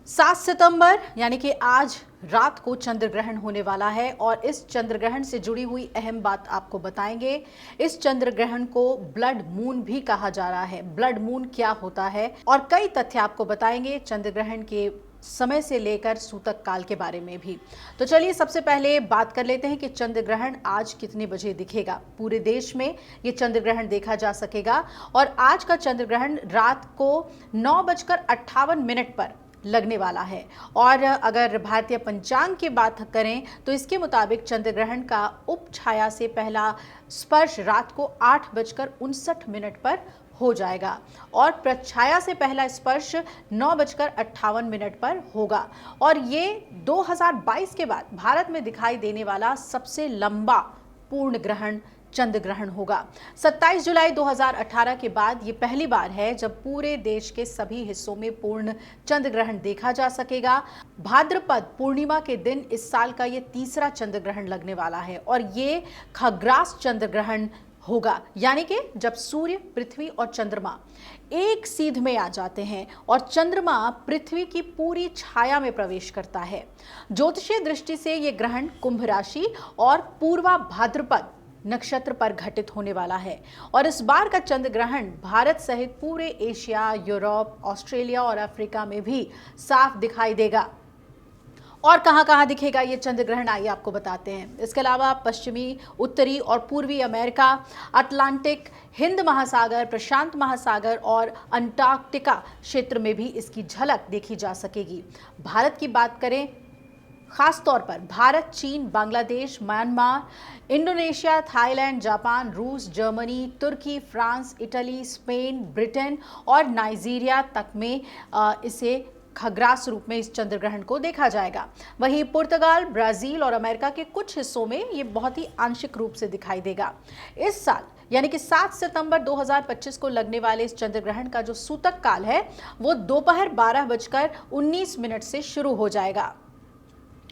7 सितंबर यानी कि आज रात को चंद्र ग्रहण होने वाला है और इस चंद्र ग्रहण से जुड़ी हुई अहम बात आपको बताएंगे। इस चंद्र ग्रहण को ब्लड मून भी कहा जा रहा है। ब्लड मून क्या होता है और कई तथ्य आपको बताएंगे चंद्र ग्रहण के समय से लेकर सूतक काल के बारे में भी। तो चलिए सबसे पहले बात कर लेते हैं कि चंद्र ग्रहण आज कितने बजे दिखेगा। पूरे देश में ये चंद्र ग्रहण देखा जा सकेगा और आज का चंद्र ग्रहण रात को 9:58 पर लगने वाला है। और अगर भारतीय पंचांग की बात करें तो इसके मुताबिक चंद्र ग्रहण का उप छाया से पहला स्पर्श रात को 8:59 पर हो जाएगा और प्रछाया से पहला स्पर्श 9:58 पर होगा। और ये 2022 के बाद भारत में दिखाई देने वाला सबसे लंबा पूर्ण ग्रहण चंद्र ग्रहण होगा। 27 जुलाई 2018 के बाद ये पहली बार है जब पूरे देश के सभी हिस्सों में पूर्ण चंद्र ग्रहण देखा जा सकेगा। भाद्रपद पूर्णिमा के दिन इस साल का ये तीसरा चंद्र ग्रहण लगने वाला है और ये खग्रास चंद्र ग्रहण होगा, यानी कि जब सूर्य, पृथ्वी और चंद्रमा एक सीध में आ जाते हैं और चंद्रमा पृथ्वी की पूरी छाया में प्रवेश करता है। ज्योतिषीय दृष्टि से यह ग्रहण कुंभ राशि और पूर्वा भाद्रपद नक्षत्र पर घटित होने वाला है और इस बार का चंद्र ग्रहण भारत सहित पूरे एशिया, यूरोप, ऑस्ट्रेलिया और अफ्रीका में भी साफ दिखाई देगा। और कहां-कहां दिखेगा ये चंद्र ग्रहण, आइए आपको बताते हैं। इसके अलावा पश्चिमी, उत्तरी और पूर्वी अमेरिका, अटलांटिक, हिंद महासागर, प्रशांत महासागर और अंटार्कटिका क्षेत्र में भी इसकी झलक देखी जा सकेगी। भारत की बात करें, खास तौर पर भारत, चीन, Bangladesh, Myanmar, Indonesia, Thailand, Japan, रूस, जर्मनी, तुर्की, फ्रांस, इटली, स्पेन, ब्रिटेन और नाइजीरिया तक में इसे खग्रास रूप में इस चंद्र ग्रहण को देखा जाएगा। वहीं पुर्तगाल, ब्राजील और अमेरिका के कुछ हिस्सों में ये बहुत ही आंशिक रूप से दिखाई देगा। इस साल यानी कि 7 सितंबर 2025 को लगने वाले इस चंद्र ग्रहण का जो सूतक काल है वो दोपहर 12:19 से शुरू हो जाएगा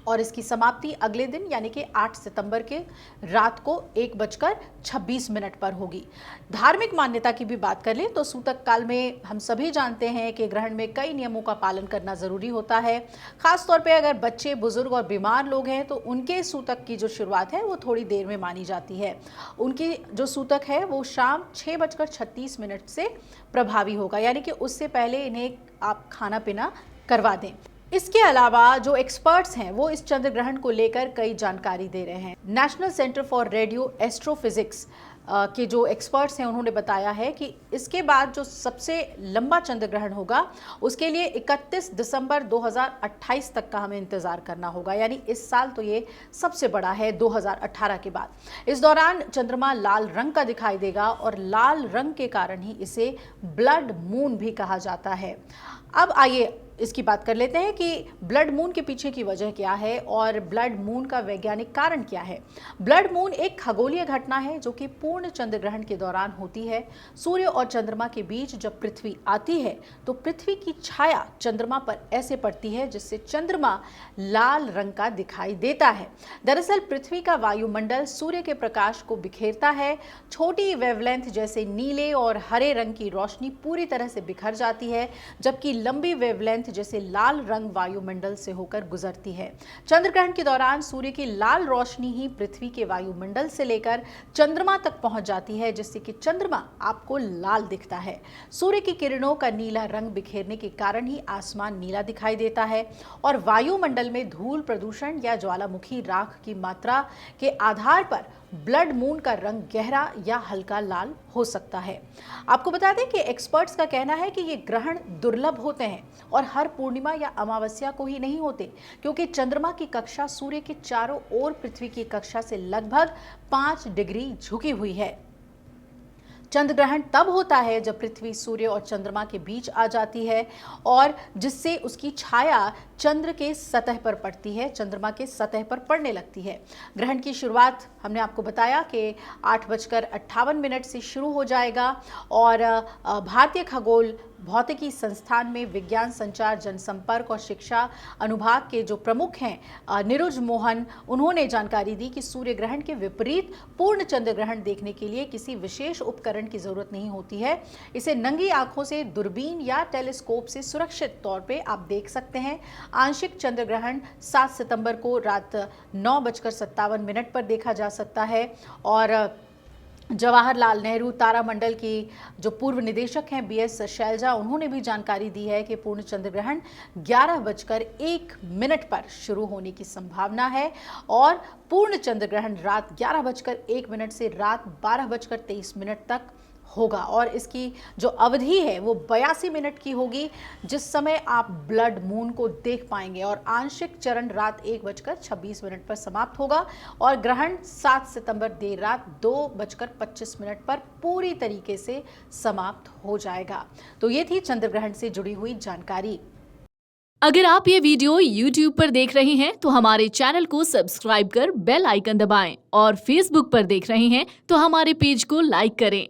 और इसकी समाप्ति अगले दिन यानी कि 8 सितंबर के रात को 1:26 पर होगी। धार्मिक मान्यता की भी बात कर लें तो सूतक काल में हम सभी जानते हैं कि ग्रहण में कई नियमों का पालन करना जरूरी होता है। खास तौर पे अगर बच्चे, बुजुर्ग और बीमार लोग हैं तो उनके सूतक की जो शुरुआत है वो थोड़ी देर में मानी जाती है। उनकी जो सूतक है वो शाम 6:36 से प्रभावी होगा, यानी कि उससे पहले इन्हें आप खाना पीना करवा दें। इसके अलावा जो एक्सपर्ट्स हैं वो इस चंद्र ग्रहण को लेकर कई जानकारी दे रहे हैं। National centre for radio astrophysics के जो एक्सपर्ट्स हैं उन्होंने बताया है कि इसके बाद जो सबसे लंबा चंद्र ग्रहण होगा उसके लिए 31 दिसंबर 2028 तक का हमें इंतजार करना होगा, यानी इस साल तो ये सबसे बड़ा है 2018 के बाद। इस दौरान चंद्रमा लाल रंग का दिखाई देगा और लाल रंग के कारण ही इसे ब्लड मून भी कहा जाता है। अब आइए इसकी बात कर लेते हैं कि ब्लड मून के पीछे की वजह क्या है और ब्लड मून का वैज्ञानिक कारण क्या है। ब्लड मून एक खगोलीय घटना है जो कि पूर्ण चंद्र ग्रहण के दौरान होती है। सूर्य और चंद्रमा के बीच जब पृथ्वी आती है तो पृथ्वी की छाया चंद्रमा पर ऐसे पड़ती है जिससे चंद्रमा लाल रंग का दिखाई देता है। दरअसल पृथ्वी का वायुमंडल सूर्य के प्रकाश को बिखेरता है। छोटी वेवलेंथ जैसे नीले और हरे रंग की रोशनी पूरी तरह से बिखर जाती है, जबकि लंबी वेवलेंथ जैसे लाल रंग वायुमंडल से होकर गुजरती है। चंद्र ग्रहण के दौरान सूर्य की लाल रोशनी ही पृथ्वी के वायुमंडल से लेकर चंद्रमा तक पहुंच जाती है, जिससे कि चंद्रमा आपको लाल दिखता है। सूर्य की किरणों का नीला रंग बिखेरने के कारण ही आसमान नीला दिखाई देता है और वायुमंडल में धूल, प्रदूषण या ज्वालामुखी राख की मात्रा के आधार पर ब्लड मून का रंग गहरा या हल्का लाल हो सकता है। आपको बता दें कि एक्सपर्ट्स का कहना है कि ये ग्रहण दुर्लभ होते हैं और हर पूर्णिमा या अमावस्या को ही नहीं होते, क्योंकि चंद्रमा की कक्षा सूर्य के चारों ओर पृथ्वी की कक्षा से लगभग 5 डिग्री झुकी हुई है। चंद्र ग्रहण तब होता है जब पृथ्वी सूर्य और चंद्रमा के बीच आ जाती है और जिससे उसकी छाया चंद्र के सतह पर पड़ती है, चंद्रमा के सतह पर पड़ने लगती है। ग्रहण की शुरुआत हमने आपको बताया कि 8:58 से शुरू हो जाएगा और भारतीय खगोल भौतिकी संस्थान में विज्ञान, संचार, जनसंपर्क और शिक्षा अनुभाग के जो प्रमुख हैं नीरुज मोहन, उन्होंने जानकारी दी कि सूर्य ग्रहण के विपरीत पूर्ण चंद्र ग्रहण देखने के लिए किसी विशेष उपकरण की जरूरत नहीं होती है। इसे नंगी आंखों से दूरबीन या टेलीस्कोप से सुरक्षित तौर पे आप देख सकते हैं। आंशिक चंद्र ग्रहण 7 सितंबर को रात 9:57 पर देखा जा सकता है और जवाहरलाल नेहरू तारामंडल की जो पूर्व निदेशक हैं BS शैलजा, उन्होंने भी जानकारी दी है कि पूर्ण चंद्र ग्रहण 11:01 पर शुरू होने की संभावना है और पूर्ण चंद्र ग्रहण रात 11:01 से रात 12:23 तक होगा और इसकी जो अवधि है वो 82 मिनट की होगी, जिस समय आप ब्लड मून को देख पाएंगे और आंशिक चरण रात 1:26 पर समाप्त होगा और ग्रहण 7 सितंबर देर रात 2:25 पर पूरी तरीके से समाप्त हो जाएगा। तो ये थी चंद्र ग्रहण से जुड़ी हुई जानकारी। अगर आप ये वीडियो YouTube पर देख रहे हैं तो हमारे चैनल को सब्सक्राइब कर बेल आइकन दबाएं और Facebook पर देख रहे हैं तो हमारे पेज को लाइक करें।